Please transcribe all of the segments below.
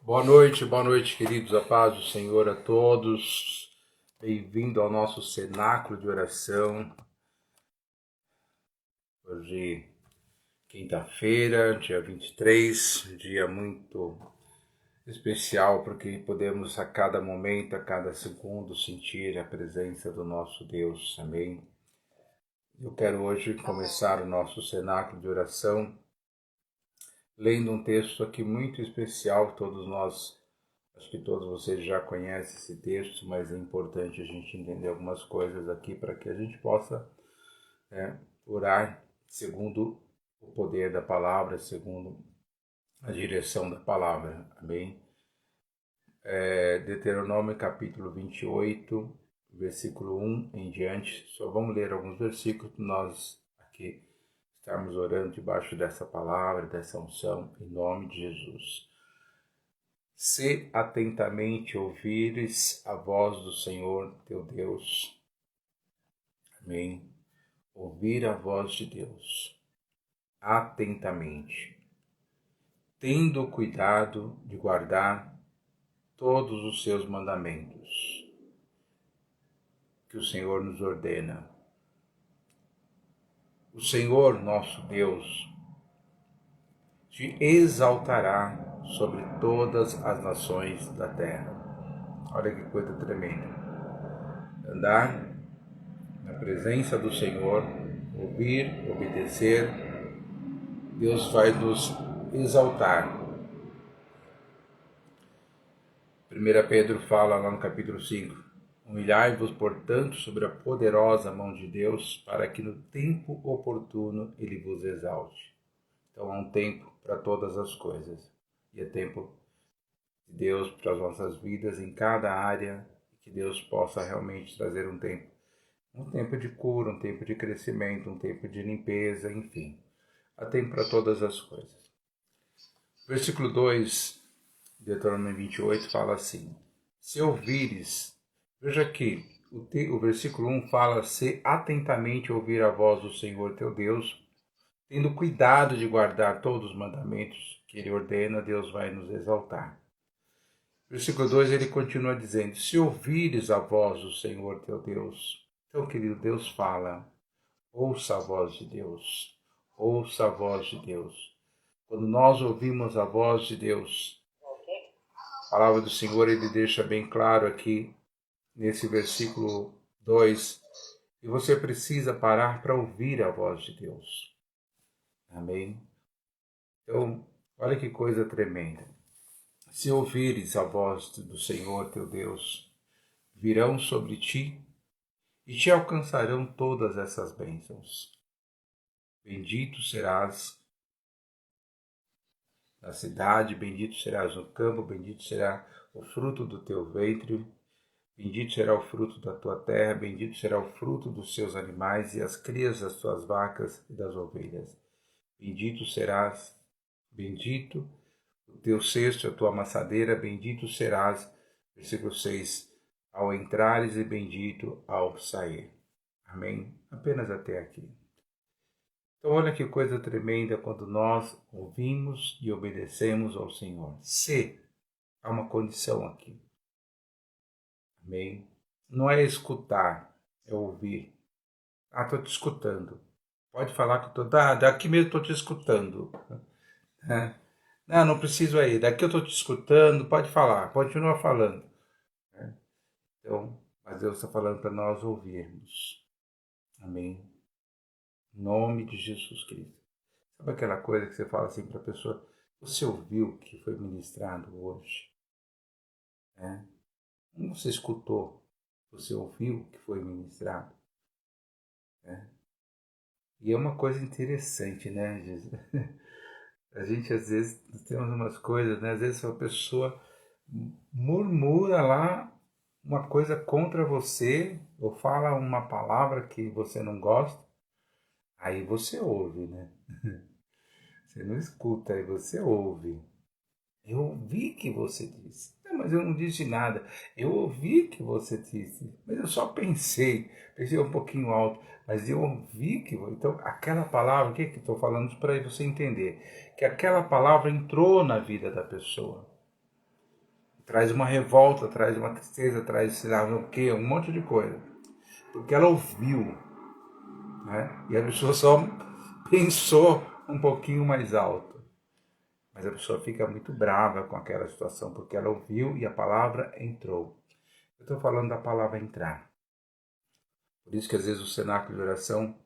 Boa noite, queridos. A paz do Senhor a todos. Bem-vindo ao nosso cenáculo de oração. Hoje, quinta-feira, dia 23, dia muito especial, porque podemos a cada momento, a cada segundo, sentir a presença do nosso Deus. Amém? Eu quero hoje começar o nosso cenáculo de oração lendo um texto aqui muito especial. Acho que todos vocês já conhecem esse texto, mas é importante a gente entender algumas coisas aqui para que a gente possa orar segundo o poder da palavra, segundo a direção da palavra. Amém? Deuteronômio capítulo 28, versículo 1 em diante. Só vamos ler alguns versículos para nós aqui estarmos orando debaixo dessa palavra, dessa unção, em nome de Jesus. Se atentamente ouvires a voz do Senhor teu Deus. Amém. Ouvir a voz de Deus. Atentamente. Tendo cuidado de guardar todos os seus mandamentos que o Senhor nos ordena. O Senhor, nosso Deus, te exaltará sobre todas as nações da terra. Olha que coisa tremenda. Andar na presença do Senhor, ouvir, obedecer, Deus vai nos exaltar. 1 Pedro fala lá no capítulo 5, humilhai-vos, portanto, sobre a poderosa mão de Deus, para que no tempo oportuno Ele vos exalte. Então há um tempo para todas as coisas, e é tempo de Deus para as nossas vidas em cada área, que Deus possa realmente trazer um tempo de cura, um tempo de crescimento, um tempo de limpeza, enfim. Há tempo para todas as coisas. Versículo 2, Deuteronômio 28, fala assim, se ouvires, veja que o versículo 1 fala, se atentamente ouvir a voz do Senhor teu Deus, tendo cuidado de guardar todos os mandamentos que Ele ordena, Deus vai nos exaltar. Versículo 2, ele continua dizendo, se ouvires a voz do Senhor teu Deus. Então, querido, Deus fala, ouça a voz de Deus, ouça a voz de Deus. Quando nós ouvimos a voz de Deus, a palavra do Senhor, ele deixa bem claro aqui, nesse versículo 2, que você precisa parar para ouvir a voz de Deus. Amém? Então, olha que coisa tremenda. Se ouvires a voz do Senhor teu Deus, virão sobre ti e te alcançarão todas essas bênçãos. Bendito serás na cidade, bendito serás no campo, bendito será o fruto do teu ventre, bendito será o fruto da tua terra, bendito será o fruto dos seus animais e as crias das tuas vacas e das ovelhas. Bendito serás, bendito o teu cesto, a tua amassadeira, bendito serás, versículo 6, ao entrares e bendito ao sair. Amém? Apenas até aqui. Então olha que coisa tremenda quando nós ouvimos e obedecemos ao Senhor. Se, há uma condição aqui. Amém? Não é escutar, é ouvir. Estou te escutando. Pode falar que eu estou... daqui mesmo estou te escutando. Não preciso aí. Daqui eu estou te escutando, pode falar, continua falando. Então, mas Deus está falando para nós ouvirmos. Amém? Em nome de Jesus Cristo. Sabe aquela coisa que você fala assim para a pessoa, você ouviu o que foi ministrado hoje? Não você escutou, você ouviu o que foi ministrado? E é uma coisa interessante, né, Jesus? A gente às vezes temos umas coisas, né? Às vezes a pessoa murmura lá uma coisa contra você, ou fala uma palavra que você não gosta, aí você ouve, né? Você não escuta, aí você ouve. Eu ouvi que você disse. Não, mas eu não disse nada. Eu ouvi que você disse. Mas eu só pensei um pouquinho alto, mas eu ouvi que... Então, aquela palavra, o que que estou falando para você entender? Que aquela palavra entrou na vida da pessoa. traz uma revolta, traz uma tristeza, traz, sei lá, o quê, um monte de coisa. Porque ela ouviu, né? E a pessoa só pensou um pouquinho mais alto. Mas a pessoa fica muito brava com aquela situação, porque ela ouviu e a palavra entrou. Eu estou falando da palavra entrar. Por isso que às vezes o cenáculo de oração,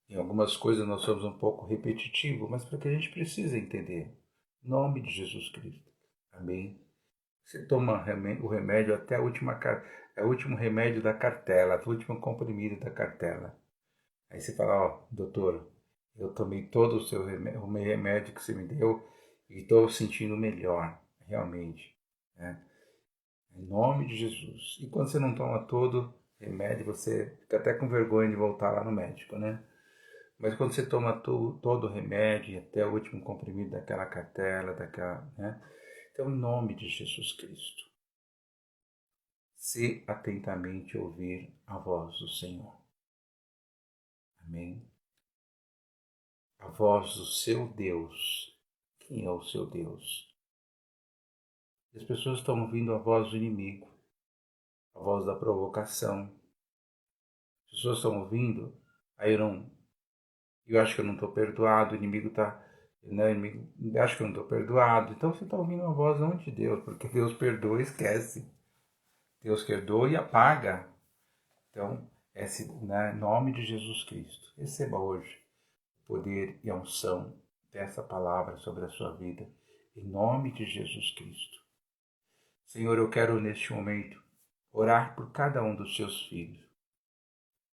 em algumas coisas nós somos um pouco repetitivo, mas porque a gente precisa entender. Em nome de Jesus Cristo. Amém. Você toma o remédio até o último remédio da cartela, o último comprimido da cartela. Aí você fala, ó, doutor, eu tomei todo o meu remédio que você me deu e estou sentindo melhor, realmente. Né? Em nome de Jesus. E quando você não toma todo remédio, você fica até com vergonha de voltar lá no médico, né? Mas quando você toma todo o remédio, até o último comprimido daquela cartela, né? Então, em nome de Jesus Cristo, se atentamente ouvir a voz do Senhor. Amém? A voz do seu Deus. Quem é o seu Deus? As pessoas estão ouvindo a voz do inimigo, a voz da provocação. As pessoas estão ouvindo, aí eu acho que eu não estou perdoado, o inimigo está, né, o inimigo acho que eu não estou perdoado. Então você está ouvindo a voz não de Deus, porque Deus perdoa e esquece. Deus perdoa e apaga. Então, esse, né, em nome de Jesus Cristo, receba hoje o poder e a unção dessa palavra sobre a sua vida, em nome de Jesus Cristo. Senhor, eu quero neste momento orar por cada um dos seus filhos,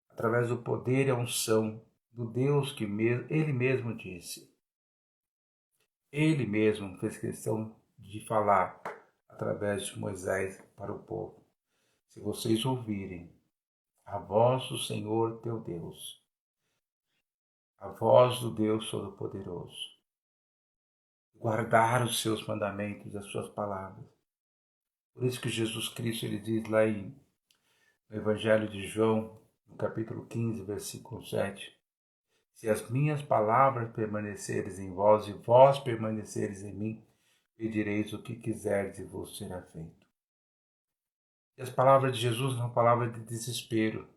através do poder e a unção do Deus que Ele mesmo disse. Ele mesmo fez questão de falar através de Moisés para o povo. Se vocês ouvirem a voz do Senhor teu Deus, a voz do Deus Todo-Poderoso, guardar os seus mandamentos, as suas palavras. Por isso que Jesus Cristo ele diz lá no Evangelho de João, no capítulo 15, versículo 7, se as minhas palavras permaneceres em vós e vós permaneceres em mim, pedireis o que quiserdes e vos será feito. E as palavras de Jesus não são palavras de desespero.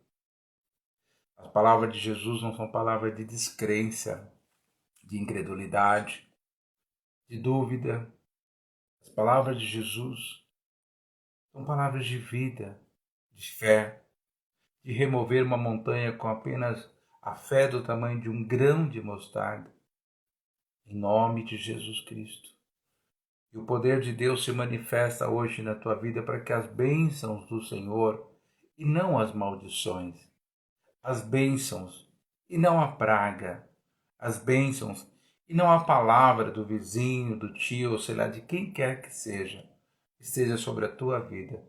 As palavras de Jesus não são palavras de descrença, de incredulidade, de dúvida. As palavras de Jesus são palavras de vida, de fé, de remover uma montanha com apenas a fé do tamanho de um grão de mostarda, em nome de Jesus Cristo. E o poder de Deus se manifesta hoje na tua vida para que as bênçãos do Senhor e não as maldições, as bênçãos e não a praga, as bênçãos e não a palavra do vizinho, do tio, ou sei lá, de quem quer que seja, esteja sobre a tua vida,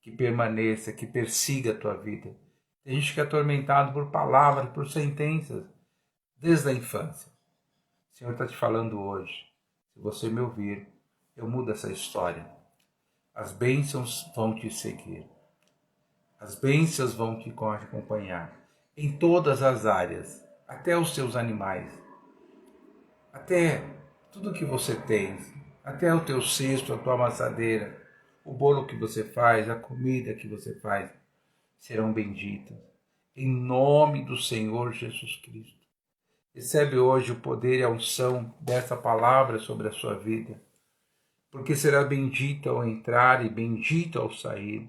que permaneça, que persiga a tua vida. Tem gente que é atormentado por palavras, por sentenças, desde a infância. O Senhor está te falando hoje. Se você me ouvir, eu mudo essa história. As bênçãos vão te seguir. As bênçãos vão te acompanhar em todas as áreas, até os seus animais, até tudo que você tem, até o teu cesto, a tua amassadeira, o bolo que você faz, a comida que você faz, serão benditas. Em nome do Senhor Jesus Cristo. Recebe hoje o poder e a unção dessa palavra sobre a sua vida, porque será bendito ao entrar e bendito ao sair,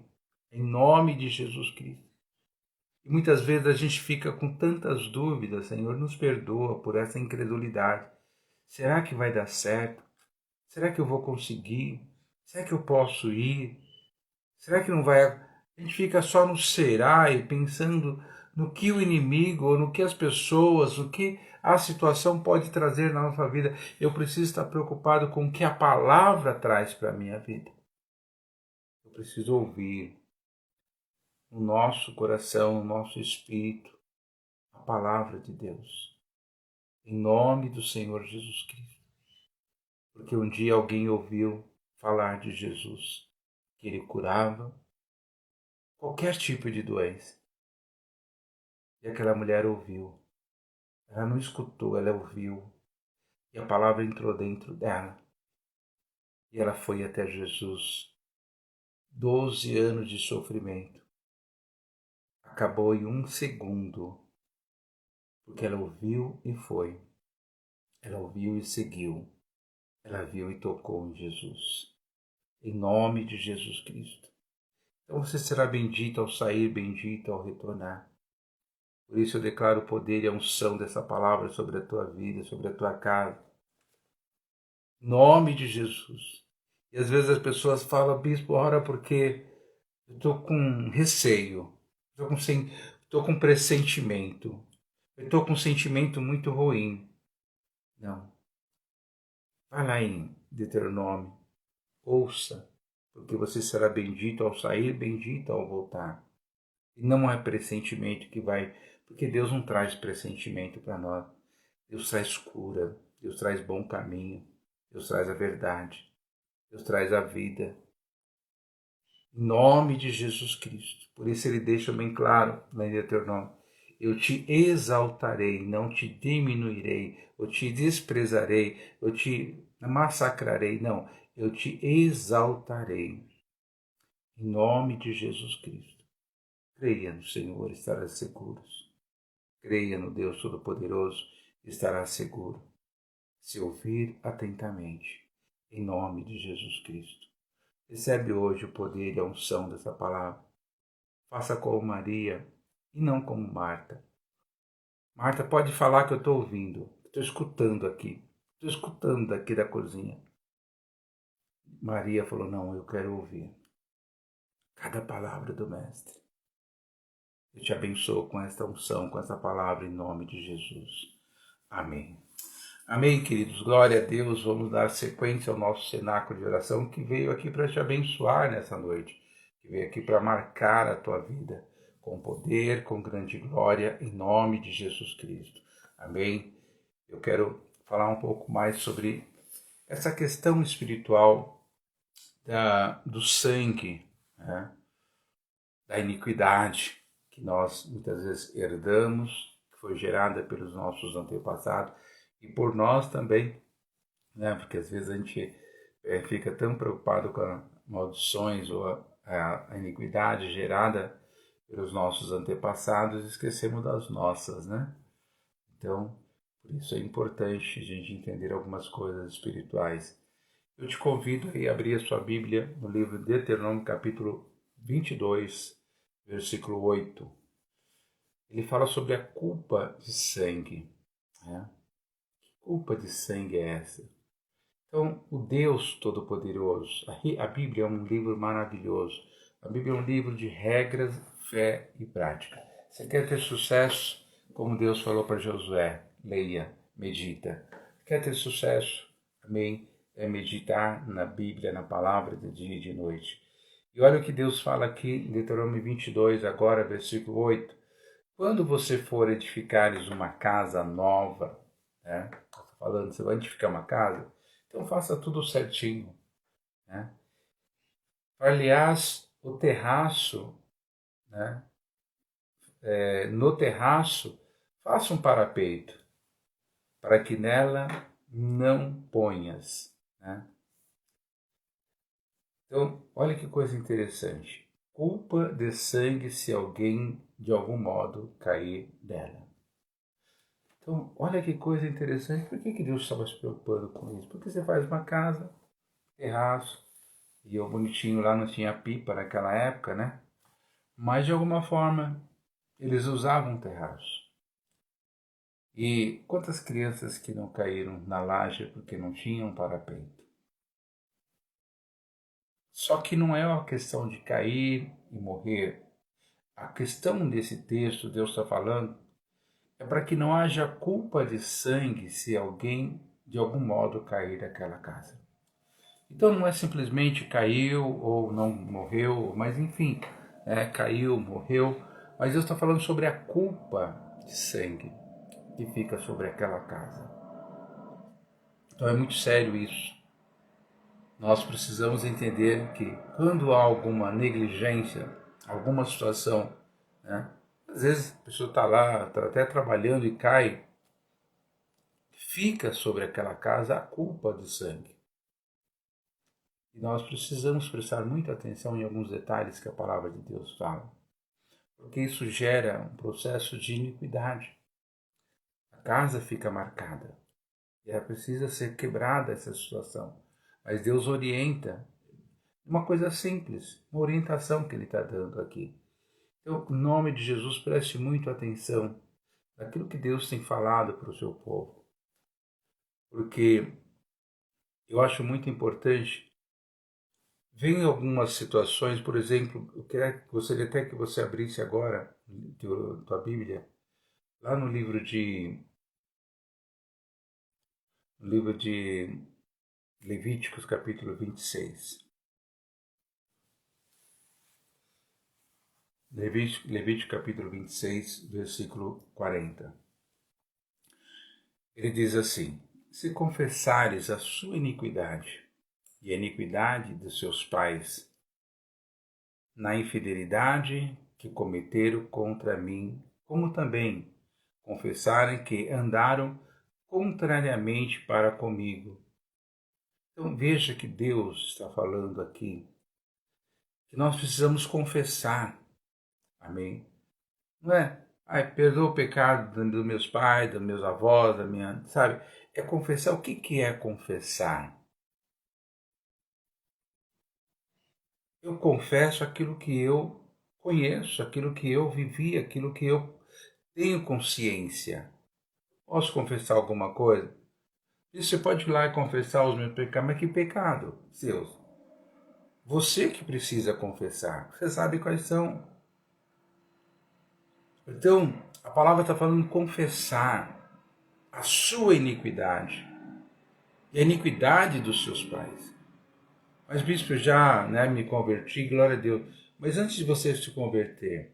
em nome de Jesus Cristo. E muitas vezes a gente fica com tantas dúvidas, Senhor, nos perdoa por essa incredulidade. Será que vai dar certo? Será que eu vou conseguir? Será que eu posso ir? Será que não vai... A gente fica só no será e pensando no que o inimigo, ou no que as pessoas, o que a situação pode trazer na nossa vida. Eu preciso estar preocupado com o que a palavra traz para a minha vida. Eu preciso ouvir no nosso coração, no nosso espírito, a palavra de Deus. Em nome do Senhor Jesus Cristo. Porque um dia alguém ouviu falar de Jesus, que ele curava qualquer tipo de doença. E aquela mulher ouviu. Ela não escutou, ela ouviu. E a palavra entrou dentro dela. E ela foi até Jesus. 12 anos de sofrimento acabou em um segundo, porque ela ouviu e foi. Ela ouviu e seguiu. Ela viu e tocou em Jesus. Em nome de Jesus Cristo. Então você será bendito ao sair, bendito ao retornar. Por isso eu declaro o poder e a unção dessa palavra sobre a tua vida, sobre a tua casa. Em nome de Jesus. E às vezes as pessoas falam, bispo, ora porque eu estou com receio, estou com pressentimento, eu estou com um sentimento muito ruim. Não. Vai lá em Deuteronômio, ouça, porque você será bendito ao sair, bendito ao voltar. E não é pressentimento que vai, porque Deus não traz pressentimento para nós. Deus traz cura, Deus traz bom caminho, Deus traz a verdade, Deus traz a vida. Em nome de Jesus Cristo. Por isso ele deixa bem claro lá em Deuteronômio: eu te exaltarei, não te diminuirei, eu te desprezarei, eu te massacrarei. Não, eu te exaltarei. Em nome de Jesus Cristo. Creia no Senhor, estarás seguros. Creia no Deus Todo-Poderoso, estarás seguro. Se ouvir atentamente, em nome de Jesus Cristo. Recebe hoje o poder e a unção dessa palavra. Faça como Maria e não como Marta. Marta, pode falar que eu estou ouvindo. Estou escutando aqui. Estou escutando daqui da cozinha. Maria falou, não, eu quero ouvir cada palavra do Mestre. Eu te abençoo com esta unção, com essa palavra em nome de Jesus. Amém. Amém, queridos. Glória a Deus. Vamos dar sequência ao nosso cenáculo de oração que veio aqui para te abençoar nessa noite. Que veio aqui para marcar a tua vida com poder, com grande glória, em nome de Jesus Cristo. Amém. Eu quero falar um pouco mais sobre essa questão espiritual do sangue, né? Da iniquidade que nós muitas vezes herdamos, que foi gerada pelos nossos antepassados e por nós também, né? Porque às vezes a gente fica tão preocupado com as maldições ou a iniquidade gerada pelos nossos antepassados e esquecemos das nossas, né? Então, por isso é importante a gente entender algumas coisas espirituais. Eu te convido a abrir a sua Bíblia no livro de Deuteronômio, capítulo 22, versículo 8. Ele fala sobre a culpa de sangue. Né? Que culpa de sangue é essa? Então, o Deus Todo-Poderoso, a Bíblia é um livro maravilhoso. A Bíblia é um livro de regras, fé e prática. Você quer ter sucesso? Como Deus falou para Josué, leia, medita. Quer ter sucesso? Amém? É meditar na Bíblia, na palavra de dia e de noite. E olha o que Deus fala aqui em Deuteronômio 22, agora, versículo 8. Quando você for edificares uma casa nova, né? Estou falando, você vai edificar uma casa? Então faça tudo certinho. Né? Aliás, o terraço, né? No terraço, faça um parapeito, para que nela não ponhas. Né? Então, olha que coisa interessante. Culpa de sangue se alguém, de algum modo, cair dela. Então, olha que coisa interessante. Por que Deus estava se preocupando com isso? Porque você faz uma casa, terraço, e o bonitinho lá não tinha pipa naquela época, né? Mas, de alguma forma, eles usavam terraço. E quantas crianças que não caíram na laje porque não tinham parapeito? Só que não é uma questão de cair e morrer. A questão desse texto, Deus está falando, é para que não haja culpa de sangue se alguém, de algum modo, cair daquela casa. Então não é simplesmente caiu ou não morreu, mas enfim, caiu, morreu. Mas Deus está falando sobre a culpa de sangue que fica sobre aquela casa. Então é muito sério isso. Nós precisamos entender que quando há alguma negligência, alguma situação, né? Às vezes a pessoa está lá, está até trabalhando e cai, fica sobre aquela casa a culpa do sangue. E nós precisamos prestar muita atenção em alguns detalhes que a palavra de Deus fala, porque isso gera um processo de iniquidade. A casa fica marcada e ela precisa ser quebrada essa situação. Mas Deus orienta uma coisa simples, uma orientação que Ele está dando aqui. Então, em nome de Jesus, preste muito atenção naquilo que Deus tem falado para o seu povo, porque eu acho muito importante. Vem algumas situações, por exemplo, gostaria até que você abrisse agora tua Bíblia, lá no livro de Levíticos, capítulo 26. Levítico capítulo 26, versículo 40. Ele diz assim: se confessares a sua iniquidade e a iniquidade dos seus pais, na infidelidade que cometeram contra mim, como também confessarem que andaram contrariamente para comigo. Então veja que Deus está falando aqui que nós precisamos confessar. Amém? Não é, perdoa o pecado dos meus pais, dos meus avós, da minha, sabe? É confessar. O que é confessar? Eu confesso aquilo que eu conheço, aquilo que eu vivi, aquilo que eu tenho consciência. Posso confessar alguma coisa? E você pode ir lá e confessar os meus pecados, mas que pecado seus? Você que precisa confessar. Você sabe quais são. Então, a palavra está falando confessar a sua iniquidade e a iniquidade dos seus pais. Mas, bispo, eu já me converti, glória a Deus. Mas antes de você se converter,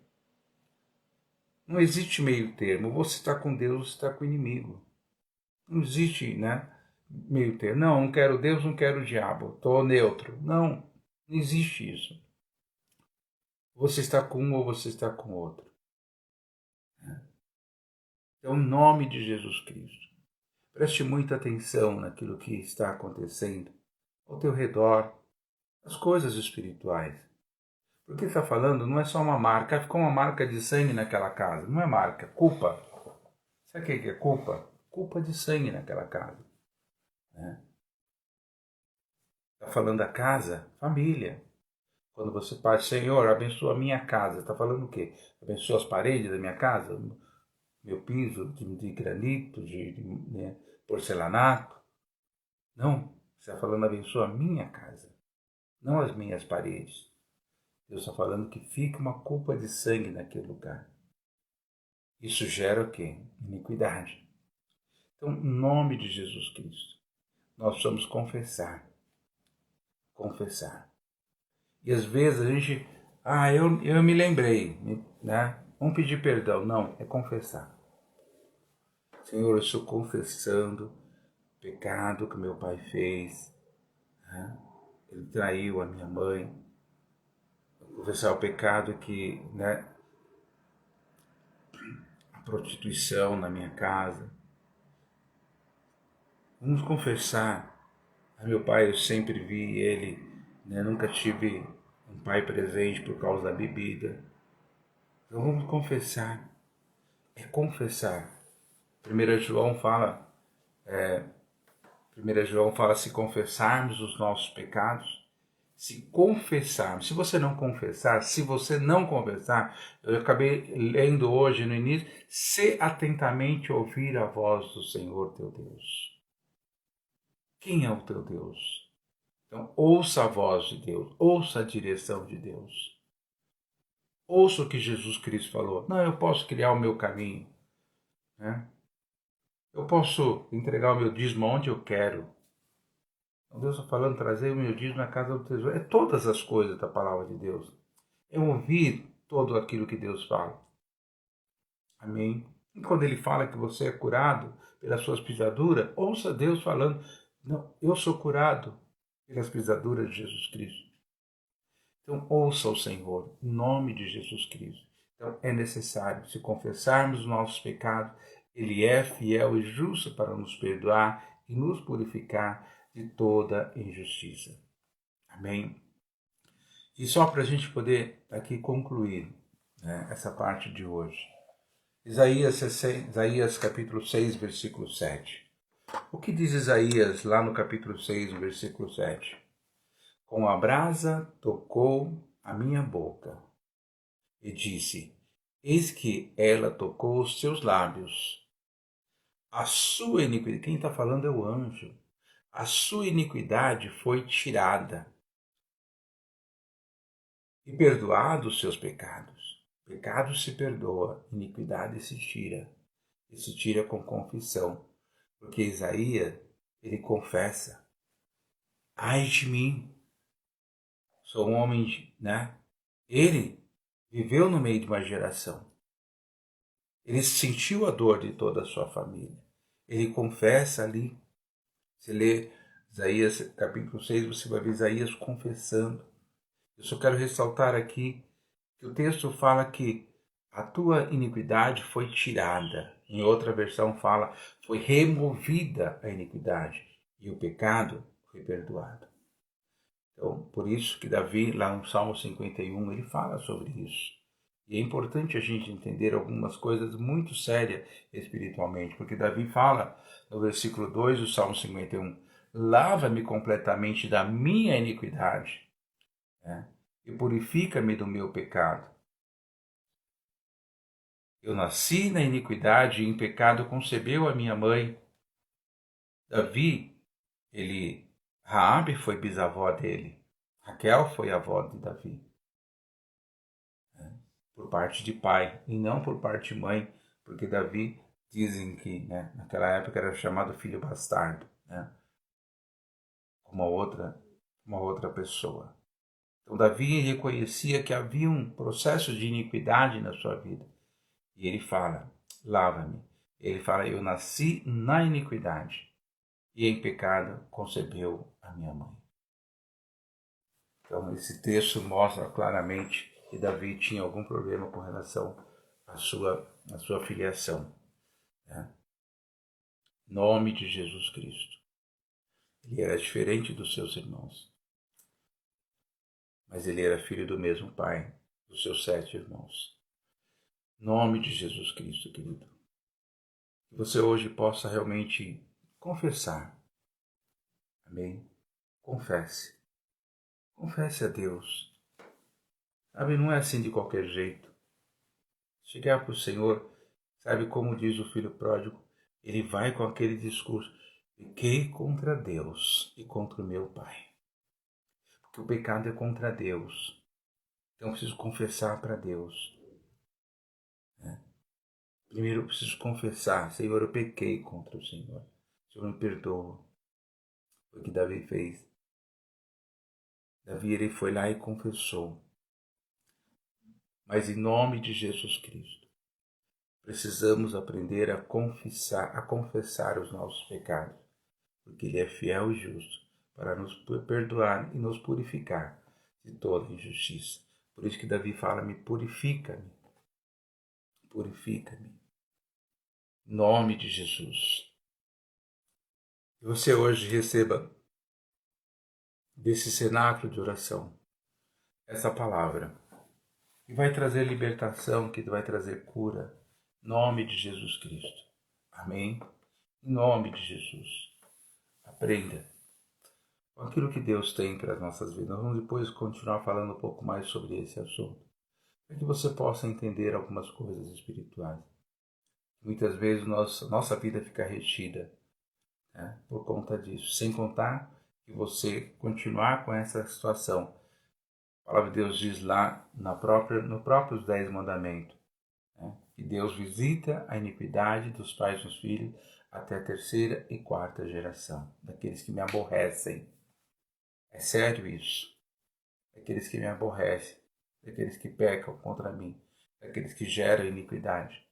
não existe meio termo. Você está com Deus, você está com o inimigo. Não existe meio termo. Não quero Deus, não quero o diabo. Estou neutro. Não existe isso. Você está com um ou você está com outro. Então, em nome de Jesus Cristo, preste muita atenção naquilo que está acontecendo ao teu redor, as coisas espirituais. Porque está falando, não é só uma marca, ficou uma marca de sangue naquela casa. Não é marca, culpa. Sabe o que é culpa? Culpa de sangue naquela casa. Está falando da casa, família. Quando você faz, Senhor, abençoa a minha casa. Está falando o quê? Abençoa as paredes da minha casa? Meu piso de granito, de porcelanato? Não, você está falando abençoa a minha casa, não as minhas paredes. Deus está falando que fica uma culpa de sangue naquele lugar. Isso gera o quê? Iniquidade. Então, em nome de Jesus Cristo, nós precisamos confessar. Confessar. E às vezes a gente, eu me lembrei, Vamos pedir perdão. Não, é confessar. Senhor, eu estou confessando o pecado que meu pai fez. Ele traiu a minha mãe. Confessar o pecado que, a prostituição na minha casa. Vamos confessar. A meu pai, eu sempre vi ele, nunca tive um pai presente por causa da bebida. Então vamos confessar. É confessar. 1 João fala, se confessarmos os nossos pecados, se confessarmos, se você não confessar, eu acabei lendo hoje no início, se atentamente ouvir a voz do Senhor teu Deus. Quem é o teu Deus? Então, ouça a voz de Deus, ouça a direção de Deus. Ouça o que Jesus Cristo falou. Não, eu posso criar o meu caminho. Eu posso entregar o meu dízimo onde eu quero. Deus está falando, trazer o meu dízimo na casa do tesouro. É todas as coisas da palavra de Deus. É ouvir todo aquilo que Deus fala. Amém? E quando Ele fala que você é curado pelas suas pisaduras, ouça Deus falando, não, eu sou curado pelas pisaduras de Jesus Cristo. Então, ouça o Senhor, em nome de Jesus Cristo. Então, é necessário, se confessarmos os nossos pecados, Ele é fiel e justo para nos perdoar e nos purificar de toda injustiça. Amém? Amém? E só para a gente poder aqui concluir, né, essa parte de hoje. Isaías capítulo 6, versículo 7. O que diz Isaías lá no capítulo 6, versículo 7? Com a brasa tocou a minha boca e disse, eis que ela tocou os seus lábios. A sua iniquidade, quem está falando é o anjo, a sua iniquidade foi tirada e perdoados os seus pecados. Pecado se perdoa, iniquidade se tira. E se tira com confissão. Porque Isaías, ele confessa, ai de mim, sou um homem, né? Ele viveu no meio de uma geração. Ele sentiu a dor de toda a sua família. Ele confessa ali. Você lê Isaías capítulo 6, você vai ver Isaías confessando. Eu só quero ressaltar aqui que o texto fala que a tua iniquidade foi tirada. Em outra versão fala, foi removida a iniquidade e o pecado foi perdoado. Então, por isso que Davi, lá no Salmo 51, ele fala sobre isso. E é importante a gente entender algumas coisas muito sérias espiritualmente, porque Davi fala no versículo 2 do Salmo 51, lava-me completamente da minha iniquidade, né? E purifica-me do meu pecado. Eu nasci na iniquidade e em pecado concebeu a minha mãe. Davi, Raabe foi bisavó dele. Raquel foi avó de Davi, né? Por parte de pai e não por parte de mãe, porque Davi, dizem que, né, naquela época era chamado filho bastardo, né? Uma outra pessoa. Então Davi reconhecia que havia um processo de iniquidade na sua vida. E ele fala, lava-me. Ele fala, eu nasci na iniquidade e em pecado concebeu a minha mãe. Então esse texto mostra claramente que Davi tinha algum problema com relação à sua filiação, né? Nome de Jesus Cristo. Ele era diferente dos seus irmãos, mas ele era filho do mesmo pai, dos seus 7 irmãos. Nome de Jesus Cristo, querido. Que você hoje possa realmente confessar. Amém? Confesse. Confesse a Deus. Sabe, não é assim de qualquer jeito. Chegar para o Senhor, sabe como diz o filho pródigo, ele vai com aquele discurso, pequei contra Deus e contra o meu Pai. Porque o pecado é contra Deus. Então eu preciso confessar para Deus, né? Primeiro eu preciso confessar, Senhor, eu pequei contra o Senhor. Senhor, me perdoa. Foi o que Davi fez. Davi, ele foi lá e confessou. Mas em nome de Jesus Cristo, precisamos aprender a confessar os nossos pecados, porque Ele é fiel e justo para nos perdoar e nos purificar de toda injustiça. Por isso que Davi fala, me purifica-me, purifica-me. Em nome de Jesus. Que você hoje receba desse cenáculo de oração essa palavra, que vai trazer libertação, que vai trazer cura. Em nome de Jesus Cristo. Amém? Em nome de Jesus. Aprenda com aquilo que Deus tem para as nossas vidas. Nós vamos depois continuar falando um pouco mais sobre esse assunto, para que você possa entender algumas coisas espirituais. Muitas vezes nossa vida fica retida, né, por conta disso. Sem contar que você continuar com essa situação. A palavra de Deus diz lá no próprios 10 mandamentos, né, que Deus visita a iniquidade dos pais dos filhos até a 3ª e 4ª geração, daqueles que me aborrecem. É sério isso. Daqueles que me aborrecem, daqueles que pecam contra mim, daqueles que geram iniquidade.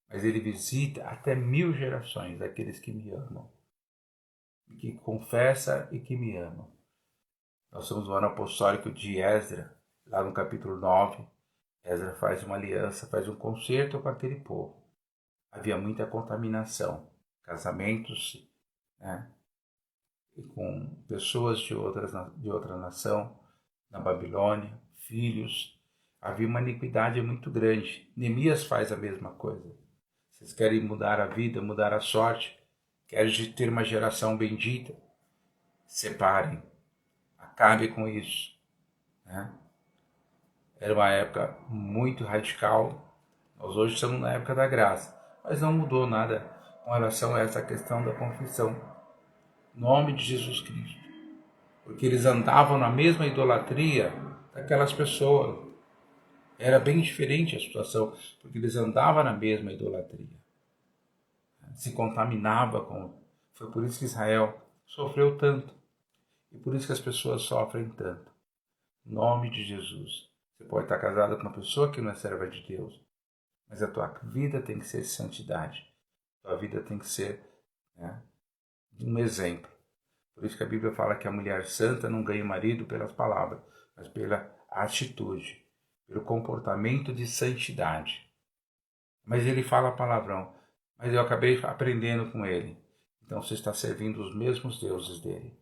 Mas ele visita até 1000 gerações daqueles que me amam, que confessam e que me amam. Nós somos o ano apostólico de Esdra, lá no capítulo 9. Esdra faz uma aliança, faz um concerto com aquele povo. Havia muita contaminação, casamentos, né, e com pessoas de outra nação, na Babilônia, filhos. Havia uma iniquidade muito grande. Neemias faz a mesma coisa. Vocês querem mudar a vida, mudar a sorte, querem ter uma geração bendita? Separem, acabe com isso. Né? Era uma época muito radical. Nós hoje estamos na época da graça, mas não mudou nada com relação a essa questão da confissão. Em nome de Jesus Cristo. Porque eles andavam na mesma idolatria daquelas pessoas. Era bem diferente a situação, porque eles andavam na mesma idolatria. Se contaminava com... Foi por isso que Israel sofreu tanto. E por isso que as pessoas sofrem tanto. Em nome de Jesus. Você pode estar casado com uma pessoa que não é serva de Deus, mas a tua vida tem que ser santidade. A tua vida tem que ser, né, um exemplo. Por isso que a Bíblia fala que a mulher santa não ganha o marido pelas palavras, mas pela atitude, pelo comportamento de santidade. Mas ele fala palavrão, mas eu acabei aprendendo com ele. Então você está servindo os mesmos deuses dele.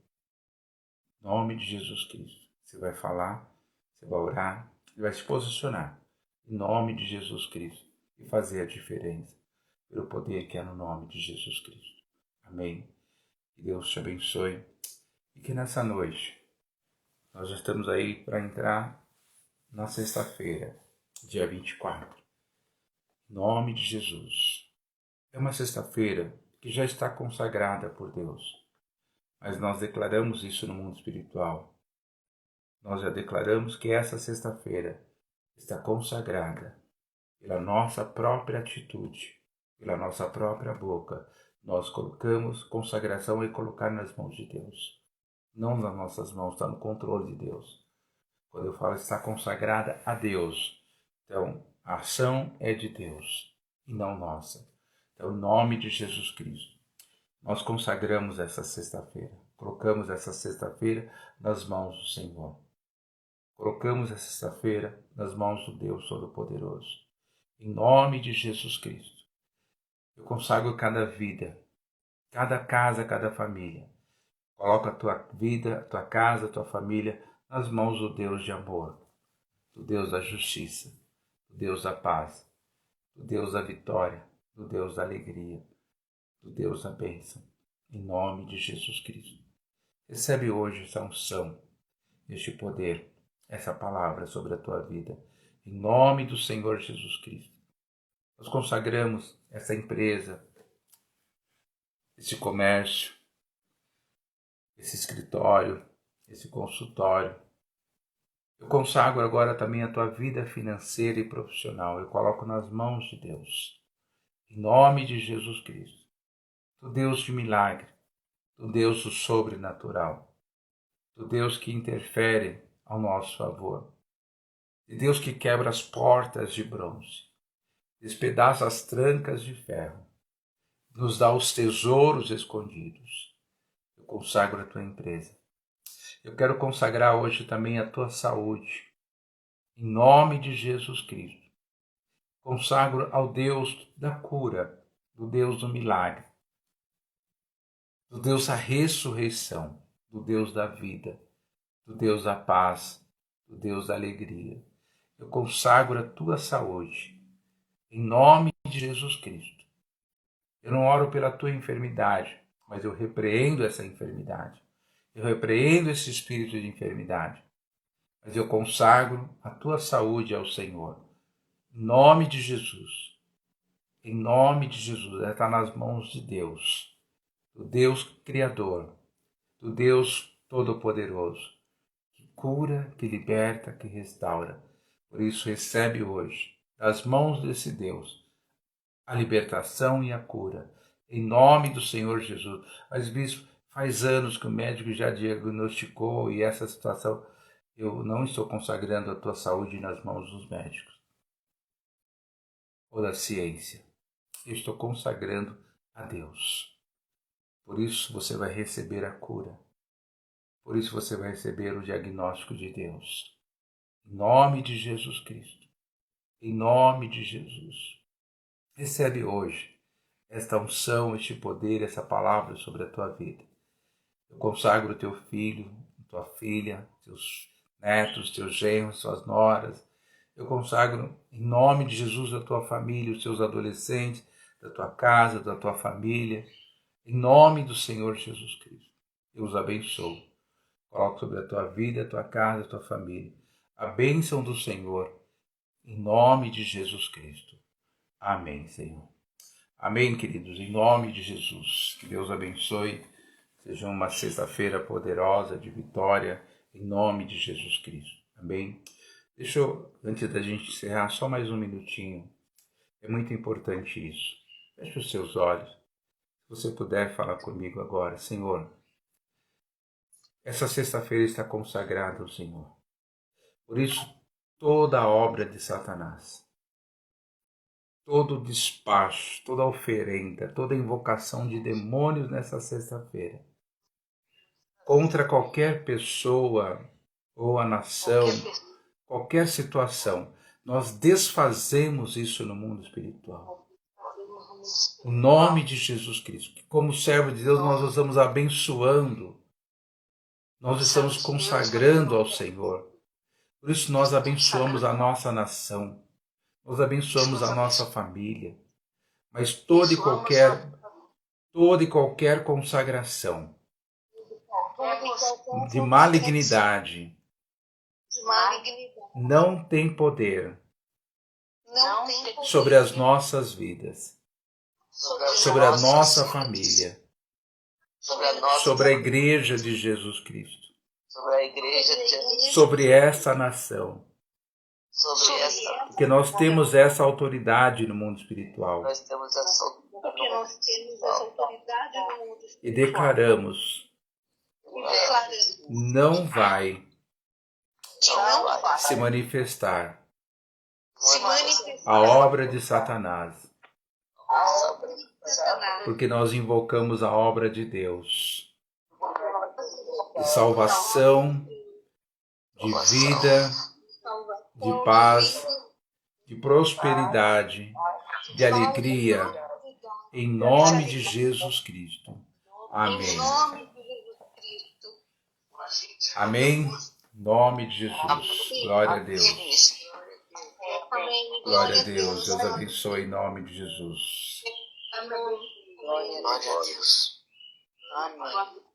Em nome de Jesus Cristo. Você vai falar, você vai orar, você vai se posicionar. Em nome de Jesus Cristo. E fazer a diferença. Pelo poder que é no nome de Jesus Cristo. Amém. Que Deus te abençoe. E que nessa noite, nós já estamos aí para entrar na sexta-feira, dia 24. Em nome de Jesus. É uma sexta-feira que já está consagrada por Deus. Mas nós declaramos isso no mundo espiritual. Nós já declaramos que essa sexta-feira está consagrada pela nossa própria atitude, pela nossa própria boca. Nós colocamos consagração e colocar nas mãos de Deus. Não nas nossas mãos, está no controle de Deus. Quando eu falo está consagrada a Deus, então a ação é de Deus e não nossa. Então, em nome de Jesus Cristo, nós consagramos essa sexta-feira. Colocamos essa sexta-feira nas mãos do Senhor. Colocamos essa sexta-feira nas mãos do Deus Todo-Poderoso. Em nome de Jesus Cristo, eu consagro cada vida, cada casa, cada família. Coloca a tua vida, a tua casa, a tua família nas mãos do Deus de amor, do Deus da justiça, do Deus da paz, do Deus da vitória, do Deus da alegria, do Deus da bênção. Em nome de Jesus Cristo. Recebe hoje essa unção, este poder, essa palavra sobre a tua vida. Em nome do Senhor Jesus Cristo. Nós consagramos essa empresa, esse comércio, esse escritório, esse consultório. Eu consagro agora também a tua vida financeira e profissional. Eu coloco nas mãos de Deus. Em nome de Jesus Cristo. Do Deus de milagre, do Deus do sobrenatural, do Deus que interfere ao nosso favor, de Deus que quebra as portas de bronze, despedaça as trancas de ferro, nos dá os tesouros escondidos. Eu consagro a tua empresa. Eu quero consagrar hoje também a tua saúde, em nome de Jesus Cristo. Consagro ao Deus da cura, do Deus do milagre, do Deus da ressurreição, do Deus da vida, do Deus da paz, do Deus da alegria. Eu consagro a tua saúde, em nome de Jesus Cristo. Eu não oro pela tua enfermidade, mas eu repreendo essa enfermidade. Eu repreendo esse espírito de enfermidade. Mas eu consagro a tua saúde ao Senhor. Em nome de Jesus. Em nome de Jesus. Ela está nas mãos de Deus. Do Deus Criador. Do Deus Todo-Poderoso. Que cura, que liberta, que restaura. Por isso recebe hoje, das mãos desse Deus, a libertação e a cura. Em nome do Senhor Jesus. Mas, bispo, faz anos que o médico já diagnosticou e essa situação, eu não estou consagrando a tua saúde nas mãos dos médicos ou da ciência. Eu estou consagrando a Deus. Por isso você vai receber a cura. Por isso você vai receber o diagnóstico de Deus. Em nome de Jesus Cristo. Em nome de Jesus. Recebe hoje esta unção, este poder, essa palavra sobre a tua vida. Eu consagro teu filho, tua filha, teus netos, teus genros, tuas noras. Eu consagro em nome de Jesus a tua família, os teus adolescentes, da tua casa, da tua família. Em nome do Senhor Jesus Cristo. Eu os abençoo. Coloco sobre a tua vida, a tua casa, a tua família. A bênção do Senhor. Em nome de Jesus Cristo. Amém, Senhor. Amém, queridos. Em nome de Jesus. Que Deus abençoe. Seja uma sexta-feira poderosa de vitória. Em nome de Jesus Cristo. Amém. Deixa eu, antes da gente encerrar, só mais um minutinho. É muito importante isso. Feche os seus olhos. Se você puder falar comigo agora. Senhor, essa sexta-feira está consagrada ao Senhor. Por isso, toda a obra de Satanás, todo o despacho, toda a oferenda, toda a invocação de demônios nessa sexta-feira, contra qualquer pessoa ou a nação, qualquer situação, nós desfazemos isso no mundo espiritual. Em nome de Jesus Cristo, que como servo de Deus nós estamos abençoando, nós estamos consagrando ao Senhor. Por isso nós abençoamos a nossa nação, nós abençoamos a nossa família, mas toda e qualquer consagração de malignidade não tem poder sobre as nossas vidas, sobre a nossa família, sobre a Igreja de Jesus Cristo, sobre essa nação. Porque nós temos essa autoridade no mundo espiritual. E declaramos, não vai se manifestar a obra de Satanás, porque nós invocamos a obra de Deus, de salvação, de vida, de paz, de prosperidade, de alegria, em nome de Jesus Cristo. Amém. Amém. Em nome de Jesus. Glória a Deus. Glória a Deus. Deus abençoe em nome de Jesus. Glória a Deus. Amém.